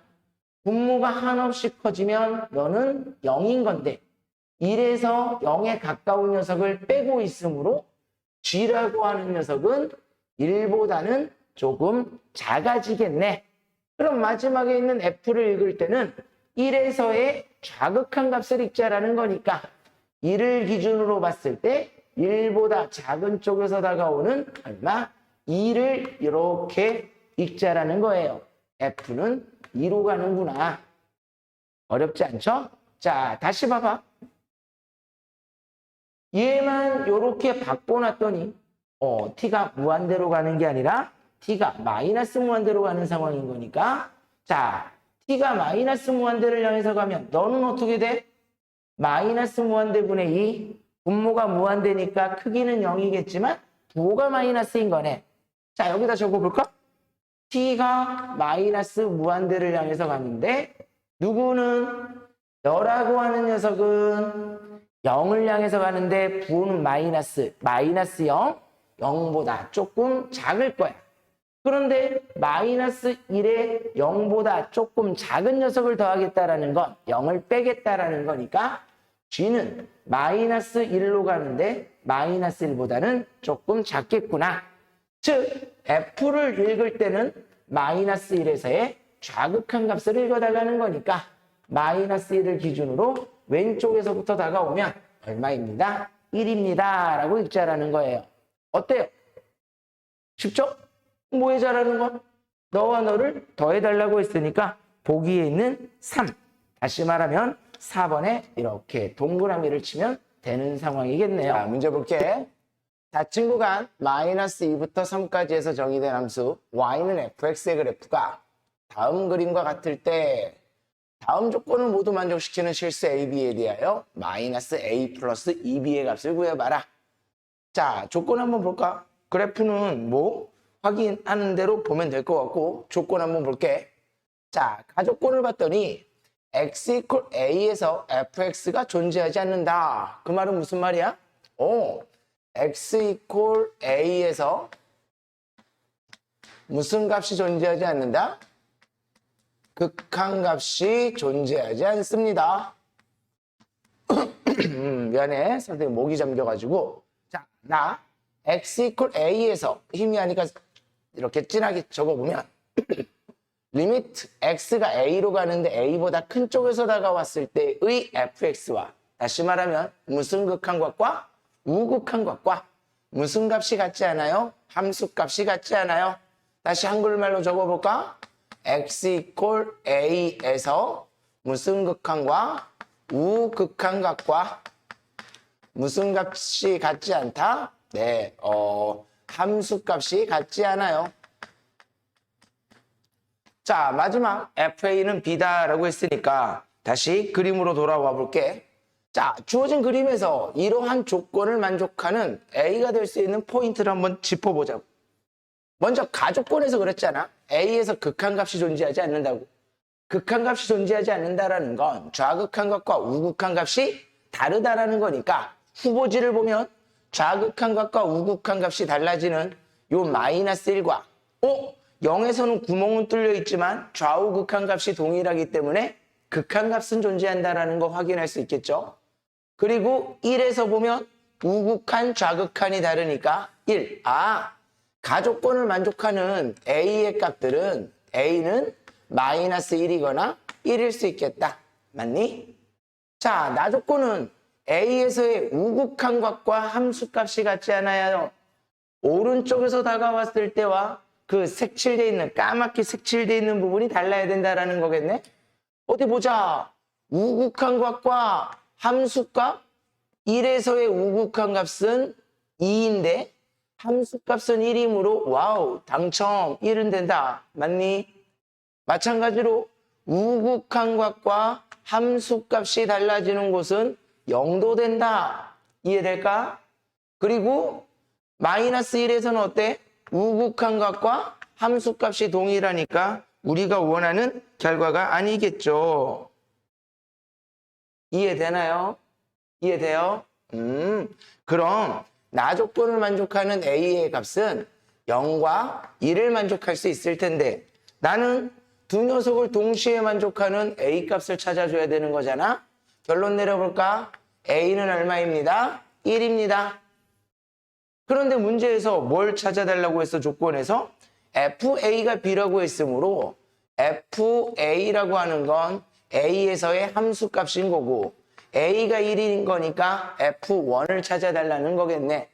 분모가 한없이 커지면 너는 0인 건데 1에서 0에 가까운 녀석을 빼고 있으므로 g라고 하는 녀석은 1보다는 조금 작아지겠네. 그럼 마지막에 있는 f를 읽을 때는 1에서의 좌극한 값을 읽자라는 거니까 1을 기준으로 봤을 때 1보다 작은 쪽에서 다가오는 얼마? 2를 이렇게 읽자라는 거예요. f는 2로 가는구나. 어렵지 않죠? 자, 다시 봐봐. 얘만 이렇게 바꿔놨더니 t가 무한대로 가는 게 아니라 t가 마이너스 무한대로 가는 상황인 거니까 자, t가 마이너스 무한대를 향해서 가면 너는 어떻게 돼? 마이너스 무한대분의 2 분모가 무한대니까 크기는 0이겠지만 부호가 마이너스인 거네. 자, 여기다 적어볼까? t가 마이너스 무한대를 향해서 갔는데 누구는 너라고 하는 녀석은 0을 향해서 가는데 부호는 마이너스 0, 0보다 조금 작을 거야. 그런데 마이너스 1에 0보다 조금 작은 녀석을 더하겠다라는 건 0을 빼겠다라는 거니까 g는 마이너스 1로 가는데 마이너스 1보다는 조금 작겠구나. 즉 f를 읽을 때는 마이너스 1에서의 좌극한 값을 읽어달라는 거니까 마이너스 1을 기준으로 왼쪽에서부터 다가오면 얼마입니다? 1입니다. 라고 읽자라는 거예요. 어때요? 쉽죠? 뭐 해자라는 거? 너와 너를 더해달라고 했으니까 보기에 있는 3. 다시 말하면 4번에 이렇게 동그라미를 치면 되는 상황이겠네요. 자, 문제 볼게. 닫힌 구간 마이너스 2부터 3까지 해서 정의된 함수 y는 fx의 그래프가 다음 그림과 같을 때 다음 조건을 모두 만족시키는 실수 AB에 대하여 마이너스 A 플러스 2B의 값을 구해봐라. 자, 조건 한번 볼까? 그래프는 뭐 확인하는 대로 보면 될 것 같고 조건 한번 볼게. 자, 가조건을 봤더니 x = a에서 fx가 존재하지 않는다. 그 말은 무슨 말이야? x = a에서 무슨 값이 존재하지 않는다? 극한값이 존재하지 않습니다. 미안해. 선생님 목이 잠겨가지고. 자, 나 x = a에서 힘이 하니까 이렇게 진하게 적어보면 리미트 x가 a로 가는데 a보다 큰 쪽에서 다가왔을 때의 fx와 다시 말하면 무슨 극한각과 우극한각과 무슨 값이 같지 않아요? 함수 값이 같지 않아요? 다시 한글말로 적어볼까? x 이퀄 a에서 무슨 극한과 우극한각과 무슨 값이 같지 않다? 네, 함수 값이 같지 않아요. 자, 마지막 FA는 B다라고 했으니까 다시 그림으로 돌아와 볼게. 자, 주어진 그림에서 이러한 조건을 만족하는 A가 될 수 있는 포인트를 한번 짚어보자고. 먼저 가조건에서 그랬잖아. A에서 극한값이 존재하지 않는다고. 극한값이 존재하지 않는다라는 건 좌극한값과 우극한값이 다르다라는 거니까 후보지를 보면 좌극한값과 우극한값이 달라지는 요 마이너스 1과 0에서는 구멍은 뚫려 있지만 좌우 극한값이 동일하기 때문에 극한값은 존재한다라는 거 확인할 수 있겠죠. 그리고 1에서 보면 우극한, 좌극한이 다르니까 1. 가조건을 만족하는 A의 값들은 A는 마이너스 1이거나 1일 수 있겠다. 맞니? 자, 나조건은 A에서의 우극한값과 함수값이 같지 않아요. 오른쪽에서 다가왔을 때와 그 색칠되어 있는, 까맣게 색칠되어 있는 부분이 달라야 된다라는 거겠네? 어디 보자. 우극한값과 함수값 1에서의 우극한값은 2인데 함수값은 1이므로 와우, 당첨 1은 된다. 맞니? 마찬가지로 우극한값과 함수값이 달라지는 곳은 0도 된다. 이해될까? 그리고 마이너스 1에서는 어때? 우극한값과 함수값이 동일하니까 우리가 원하는 결과가 아니겠죠. 이해되나요? 이해돼요? 그럼 나조건을 만족하는 A의 값은 0과 1을 만족할 수 있을 텐데 나는 두 녀석을 동시에 만족하는 A 값을 찾아줘야 되는 거잖아. 결론 내려볼까? A는 얼마입니다? 1입니다. 그런데 문제에서 뭘 찾아달라고 했어? 조건에서 FA가 B라고 했으므로 FA라고 하는 건 A에서의 함수값인 거고 A가 1인 거니까 F1을 찾아달라는 거겠네.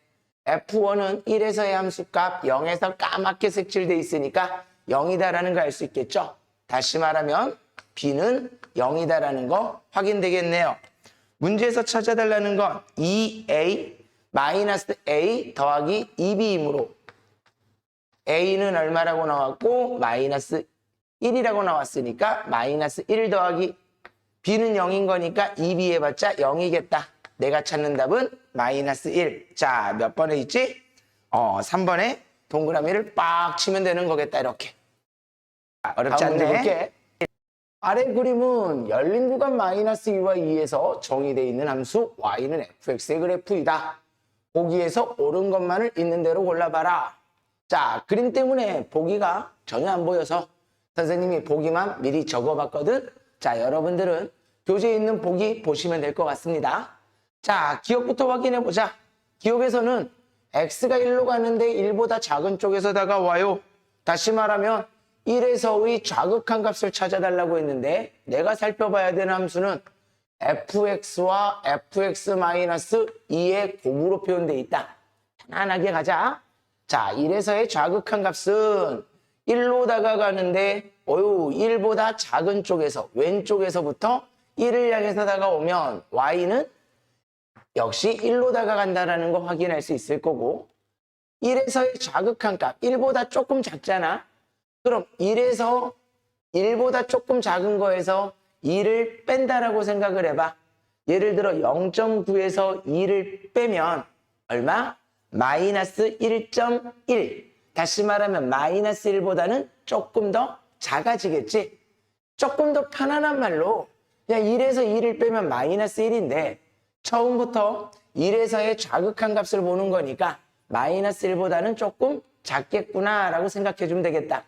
F1은 1에서의 함수값 0에서 까맣게 색칠돼 있으니까 0이다라는 거 알 수 있겠죠? 다시 말하면 B는 0이다라는 거 확인되겠네요. 문제에서 찾아달라는 건 2A 마이너스 A 더하기 2B이므로 A는 얼마라고 나왔고 마이너스 1이라고 나왔으니까 마이너스 1 더하기 B는 0인 거니까 2B 해봤자 0이겠다. 내가 찾는 답은 마이너스 1. 자, 몇 번에 있지? 3번에 동그라미를 빡 치면 되는 거겠다. 이렇게. 어렵지 않네. 아래 그림은 열린 구간 마이너스 2와 2에서 정의되어 있는 함수 y는 fx의 그래프이다. 보기에서 옳은 것만을 있는 대로 골라봐라. 자, 그림 때문에 보기가 전혀 안 보여서 선생님이 보기만 미리 적어봤거든. 자, 여러분들은 교재에 있는 보기 보시면 될 것 같습니다. 자, 기억부터 확인해보자. 기억에서는 x가 1로 가는데 1보다 작은 쪽에서 다가와요. 다시 말하면 1에서의 좌극한 값을 찾아달라고 했는데 내가 살펴봐야 되는 함수는 fx와 fx-2의 곱으로 표현되어 있다. 편안하게 가자. 자, 1에서의 좌극한 값은 1로 다가가는데 1보다 작은 쪽에서 왼쪽에서부터 1을 향해서 다가오면 y는 역시 1로 다가간다는 거 확인할 수 있을 거고 1에서의 좌극한 값 1보다 조금 작잖아. 그럼 1에서 1보다 조금 작은 거에서 2를 뺀다라고 생각을 해봐. 예를 들어 0.9에서 2를 빼면 얼마? 마이너스 1.1. 다시 말하면 마이너스 1보다는 조금 더 작아지겠지. 조금 더 편안한 말로 그냥 1에서 2를 빼면 마이너스 1인데 처음부터 1에서의 좌극한 값을 보는 거니까 마이너스 1보다는 조금 작겠구나 라고 생각해 주면 되겠다.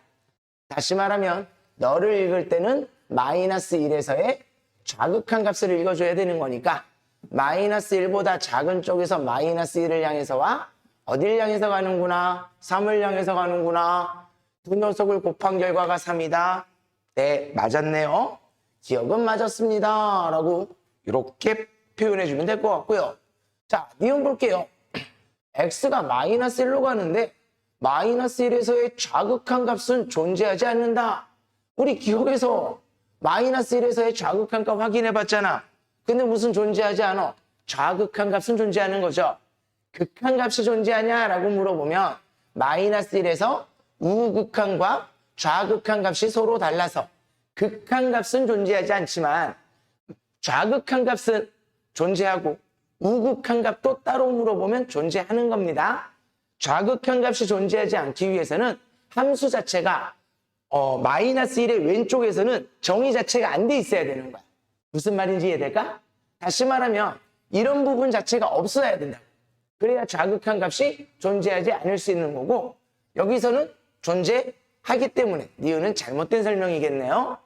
다시 말하면 너를 읽을 때는 마이너스 1에서의 좌극한 값을 읽어줘야 되는 거니까 마이너스 1보다 작은 쪽에서 마이너스 1을 향해서 와? 어딜 향해서 가는구나? 3을 향해서 가는구나? 두 녀석을 곱한 결과가 3이다. 네, 맞았네요. 기억은 맞았습니다. 라고 이렇게 표현해주면 될 것 같고요. 자, 니은 볼게요. x가 마이너스 1로 가는데 마이너스 1에서의 좌극한 값은 존재하지 않는다. 우리 기억에서 마이너스 1에서의 좌극한 값 확인해 봤잖아. 근데 무슨 존재하지 않아? 좌극한 값은 존재하는 거죠. 극한 값이 존재하냐라고 물어보면 마이너스 1에서 우극한과 좌극한 값이 서로 달라서 극한 값은 존재하지 않지만 좌극한 값은 존재하고 우극한 값도 따로 물어보면 존재하는 겁니다. 좌극한 값이 존재하지 않기 위해서는 함수 자체가 마이너스 1의 왼쪽에서는 정의 자체가 안 돼 있어야 되는 거야. 무슨 말인지 이해될까? 다시 말하면 이런 부분 자체가 없어야 된다. 그래야 좌극한 값이 존재하지 않을 수 있는 거고 여기서는 존재하기 때문에 니은은 잘못된 설명이겠네요.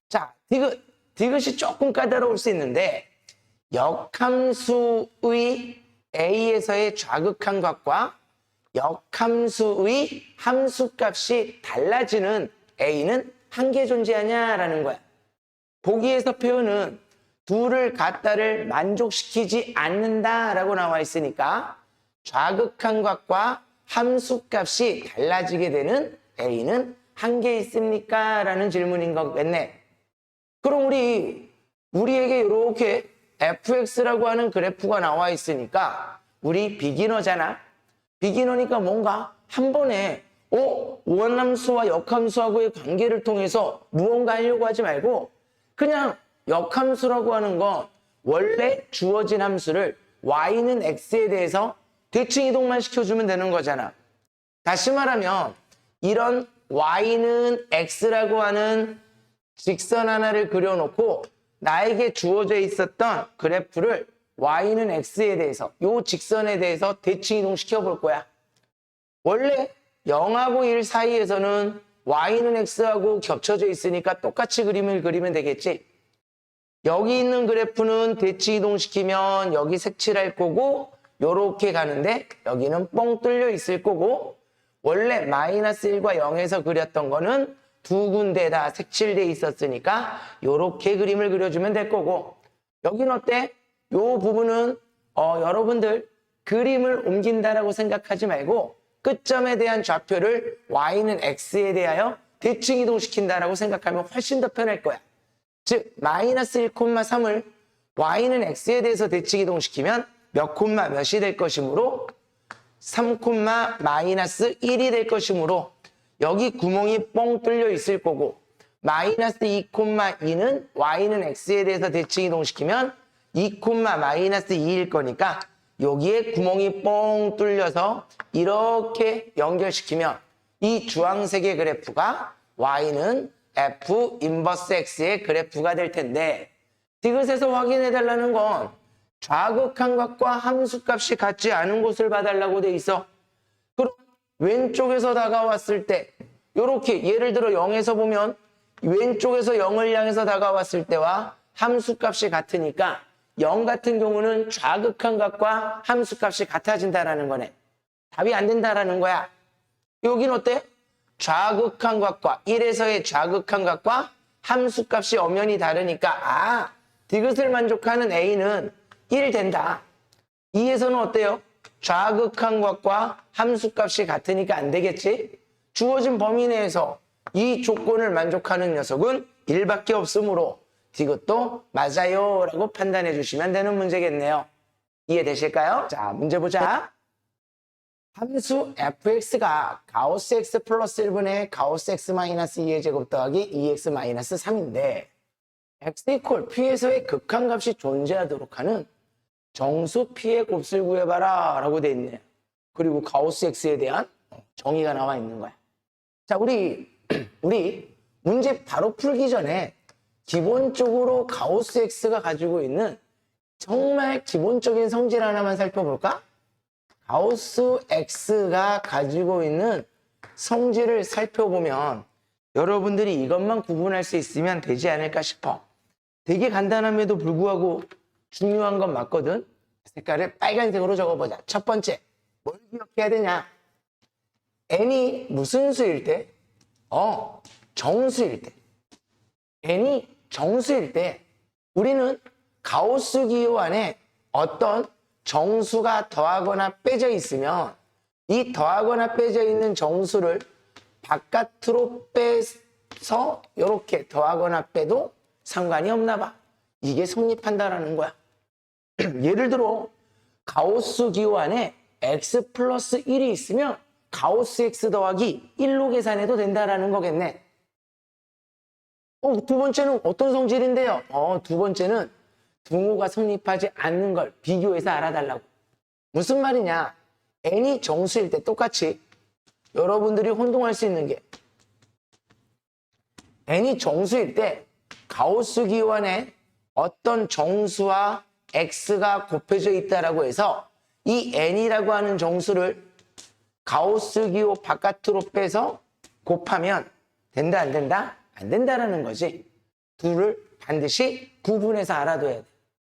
자, 디귿이 조금 까다로울 수 있는데 역함수의 a에서의 좌극한 값과 역함수의 함수값이 달라지는 a는 한 개 존재하냐라는 거야. 보기에서 표현은 둘을 갖다를 만족시키지 않는다라고 나와 있으니까 좌극한 값과 함수값이 달라지게 되는 a는 한 개 있습니까? 라는 질문인 거겠네. 그럼 우리에게 이렇게 fx라고 하는 그래프가 나와 있으니까 우리 비기너잖아. 비기너니까 뭔가 한 번에 원함수와 역함수하고의 관계를 통해서 무언가 하려고 하지 말고 그냥 역함수라고 하는 건 원래 주어진 함수를 y는 x에 대해서 대칭 이동만 시켜주면 되는 거잖아. 다시 말하면 이런 y는 x라고 하는 직선 하나를 그려놓고 나에게 주어져 있었던 그래프를 y는 x에 대해서 이 직선에 대해서 대칭 이동시켜 볼 거야. 원래 0하고 1 사이에서는 y는 x하고 겹쳐져 있으니까 똑같이 그림을 그리면 되겠지. 여기 있는 그래프는 대칭 이동시키면 여기 색칠할 거고 요렇게 가는데 여기는 뻥 뚫려 있을 거고 원래 마이너스 1과 0에서 그렸던 거는 두 군데 다 색칠돼 있었으니까 요렇게 그림을 그려주면 될 거고 여긴 어때? 요 부분은 여러분들 그림을 옮긴다라고 생각하지 말고 끝점에 대한 좌표를 y는 x에 대하여 대칭 이동시킨다라고 생각하면 훨씬 더 편할 거야. 즉 마이너스 1,3을 y는 x에 대해서 대칭 이동시키면 몇 콤마 몇이 될 것이므로 3, 마이너스 1이 될 것이므로 여기 구멍이 뻥 뚫려 있을 거고 마이너스 2,2는 y는 x에 대해서 대칭 이동시키면 2, 마이너스 2일 거니까 여기에 구멍이 뻥 뚫려서 이렇게 연결시키면 이 주황색의 그래프가 y는 f 인버스 x의 그래프가 될 텐데 디귿에서 확인해 달라는 건 좌극한 값과 함수값이 같지 않은 곳을 봐달라고 돼 있어. 그럼 왼쪽에서 다가왔을 때 이렇게 예를 들어 0에서 보면 왼쪽에서 0을 향해서 다가왔을 때와 함수값이 같으니까 0 같은 경우는 좌극한 값과 함수값이 같아진다라는 거네. 답이 안 된다라는 거야. 여긴 어때? 좌극한 값과 1에서의 좌극한 값과 함수값이 엄연히 다르니까 디귿을 만족하는 a는 1 된다. 2에서는 어때요? 좌극한 값과 함수값이 같으니까 안 되겠지? 주어진 범위 내에서 이 조건을 만족하는 녀석은 1밖에 없으므로 디귿도 맞아요 라고 판단해 주시면 되는 문제겠네요. 이해되실까요? 자, 문제 보자. 함수 fx가 가우스 x 플러스 1분의 가우스 x 마이너스 2의 제곱 더하기 2x 마이너스 3인데 x 이퀄 p에서의 극한값이 존재하도록 하는 정수 p의 곱을 구해봐라 라고 돼 있네요. 그리고 가우스 x에 대한 정의가 나와 있는 거야. 자, 우리 문제 바로 풀기 전에 기본적으로 가우스 x가 가지고 있는 정말 기본적인 성질 하나만 살펴볼까? 가우스 x가 가지고 있는 성질을 살펴보면 여러분들이 이것만 구분할 수 있으면 되지 않을까 싶어. 되게 간단함에도 불구하고 중요한 건 맞거든. 색깔을 빨간색으로 적어보자. 첫 번째, 뭘 기억해야 되냐? n이 무슨 수일 때? 정수일 때. n이 정수일 때 우리는 가우스 기호 안에 어떤 정수가 더하거나 빼져 있으면 이 더하거나 빼져 있는 정수를 바깥으로 빼서 이렇게 더하거나 빼도 상관이 없나 봐. 이게 성립한다라는 거야. 예를 들어 가우스 기호 안에 x 플러스 1이 있으면 가우스 x 더하기 1로 계산해도 된다라는 거겠네. 두 번째는 어떤 성질인데요? 두 번째는 등호가 성립하지 않는 걸 비교해서 알아달라고. 무슨 말이냐? n이 정수일 때 똑같이 여러분들이 혼동할 수 있는 게 n이 정수일 때 가우스 기호 안에 어떤 정수와 x가 곱해져 있다라고 해서 이 n이라고 하는 정수를 가우스 기호 바깥으로 빼서 곱하면 된다 안 된다? 안 된다라는 거지. 둘을 반드시 구분해서 알아둬야 돼.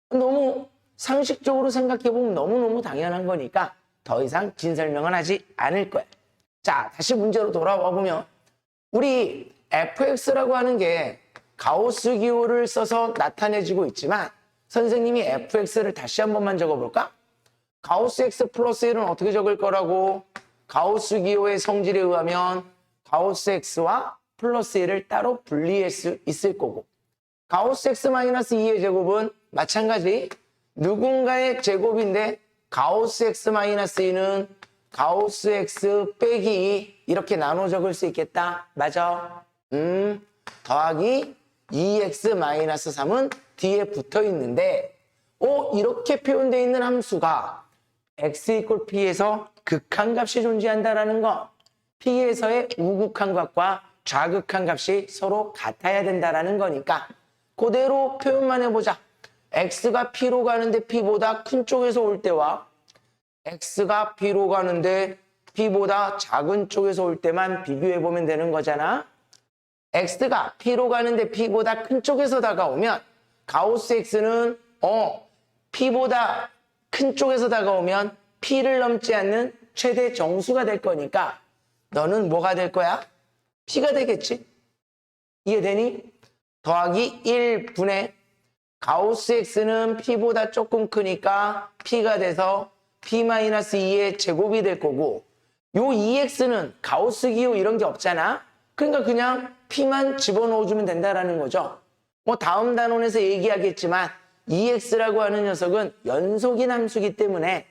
너무 상식적으로 생각해보면 너무너무 당연한 거니까 더 이상 긴 설명은 하지 않을 거야. 자, 다시 문제로 돌아와 보면 우리 fx라고 하는 게 가우스 기호를 써서 나타내지고 있지만 선생님이 fx를 다시 한 번만 적어볼까? 가우스 x 플러스 1은 어떻게 적을 거라고? 가우스 기호의 성질에 의하면 가우스 x와 플러스 1을 따로 분리할 수 있을 거고 가우스 x 마이너스 2의 제곱은 마찬가지 누군가의 제곱인데 가우스 x 마이너스 2는 가우스 x 빼기 2 이렇게 나눠 적을 수 있겠다. 맞아. 더하기 2x 마이너스 3은 뒤에 붙어 있는데 이렇게 표현되어 있는 함수가 x 이퀄 p에서 극한값이 존재한다라는 거. p에서의 우극한 값과 좌극한 값이 서로 같아야 된다라는 거니까 그대로 표현만 해보자. x가 p로 가는데 p보다 큰 쪽에서 올 때와 x가 p로 가는데 p보다 작은 쪽에서 올 때만 비교해보면 되는 거잖아. x가 p로 가는데 p보다 큰 쪽에서 다가오면 가우스 x는 p보다 큰 쪽에서 다가오면 p를 넘지 않는 최대 정수가 될 거니까 너는 뭐가 될 거야? p가 되겠지. 이해되니? 더하기 1분의 가우스 x는 p보다 조금 크니까 p가 돼서 p-2의 제곱이 될 거고 요 2x는 가우스 기호 이런 게 없잖아. 그러니까 그냥 p만 집어넣어주면 된다라는 거죠. 다음 단원에서 얘기하겠지만 2x라고 하는 녀석은 연속인 함수이기 때문에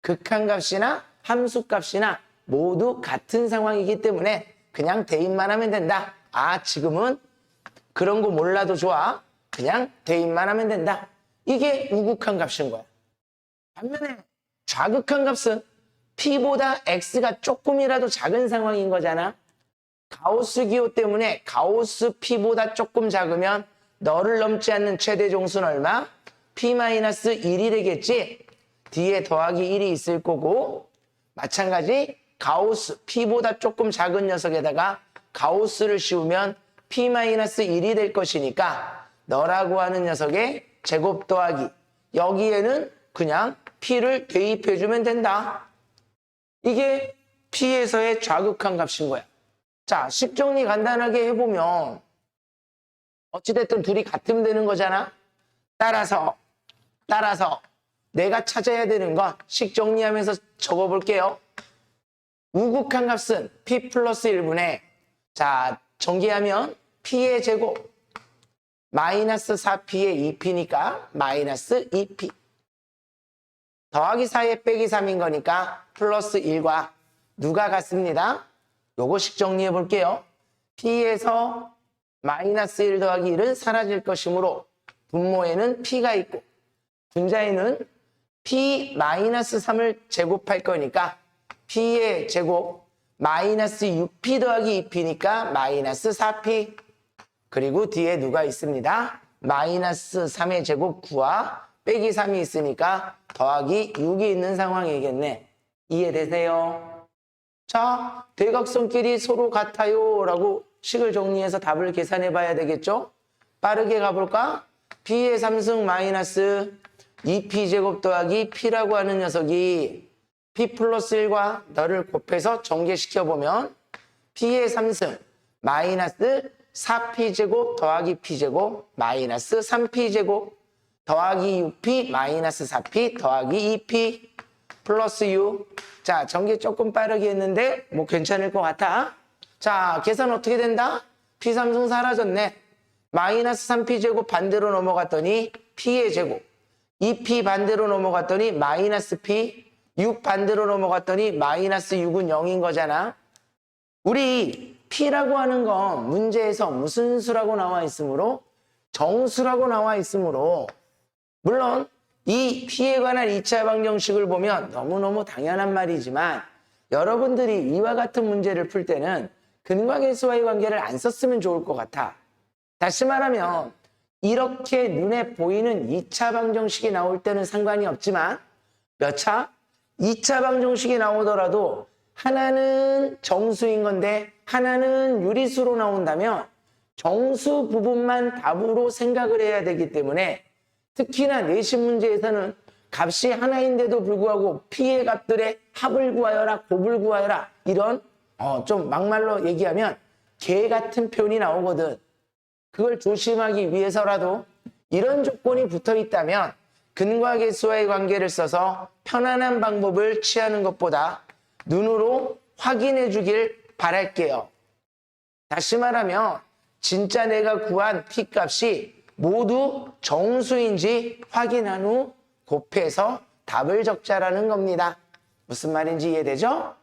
극한값이나 함수값이나 모두 같은 상황이기 때문에 그냥 대입만 하면 된다. 지금은 그런 거 몰라도 좋아. 그냥 대입만 하면 된다. 이게 우극한 값인 거야. 반면에 좌극한 값은 p보다 x가 조금이라도 작은 상황인 거잖아. 가우스 기호 때문에 가우스 p보다 조금 작으면 너를 넘지 않는 최대 정수는 얼마? p-1이 되겠지. 뒤에 더하기 1이 있을 거고 마찬가지 가우스 p보다 조금 작은 녀석에다가 가우스를 씌우면 p-1이 될 것이니까 너라고 하는 녀석의 제곱 더하기 여기에는 그냥 p를 대입해주면 된다. 이게 p에서의 좌극한 값인 거야. 자, 식정리 간단하게 해보면 어찌됐든 둘이 같으면 되는 거잖아. 따라서 내가 찾아야 되는 건 식정리하면서 적어볼게요. 우극한 값은 p 플러스 1분의 자 전개하면 p의 제곱 마이너스 4p의 2p니까 마이너스 2p 더하기 4에 빼기 3인 거니까 플러스 1과 누가 같습니다. 요거식 정리해 볼게요. p에서 마이너스 1 더하기 1은 사라질 것이므로 분모에는 p가 있고 분자에는 p 마이너스 3을 제곱할 거니까 p의 제곱 마이너스 6p 더하기 2p니까 마이너스 4p 그리고 뒤에 누가 있습니다. 마이너스 3의 제곱 9와 빼기 3이 있으니까 더하기 6이 있는 상황이겠네. 이해되세요? 자, 대각선끼리 서로 같아요 라고 식을 정리해서 답을 계산해 봐야 되겠죠? 빠르게 가볼까? p의 3승 마이너스 2p 제곱 더하기 p라고 하는 녀석이 p 플러스 1과 너를 곱해서 전개시켜보면 p의 3승 마이너스 4p제곱 더하기 p제곱 마이너스 3p제곱 더하기 6p 마이너스 4p 더하기 2p 플러스 6. 자, 전개 조금 빠르게 했는데 뭐 괜찮을 것 같아. 자, 계산 어떻게 된다? p3승 사라졌네. 마이너스 3p제곱 반대로 넘어갔더니 p의 제곱. 2p 반대로 넘어갔더니 마이너스 p. 6 반대로 넘어갔더니 마이너스 6은 0인 거잖아. 우리 p라고 하는 건 문제에서 무슨 수라고 나와 있으므로? 정수라고 나와 있으므로 물론 이 p에 관한 2차 방정식을 보면 너무너무 당연한 말이지만 여러분들이 이와 같은 문제를 풀 때는 근과 계수와의 관계를 안 썼으면 좋을 것 같아. 다시 말하면 이렇게 눈에 보이는 2차 방정식이 나올 때는 상관이 없지만 몇 차? 2차 방정식이 나오더라도 하나는 정수인 건데 하나는 유리수로 나온다면 정수 부분만 답으로 생각을 해야 되기 때문에 특히나 내신 문제에서는 값이 하나인데도 불구하고 p의 값들의 합을 구하여라, 곱을 구하여라 이런 좀 막말로 얘기하면 개 같은 표현이 나오거든. 그걸 조심하기 위해서라도 이런 조건이 붙어 있다면 근과 계수와의 관계를 써서 편안한 방법을 취하는 것보다 눈으로 확인해 주길 바랄게요. 다시 말하면 진짜 내가 구한 p값이 모두 정수인지 확인한 후 곱해서 답을 적자라는 겁니다. 무슨 말인지 이해되죠?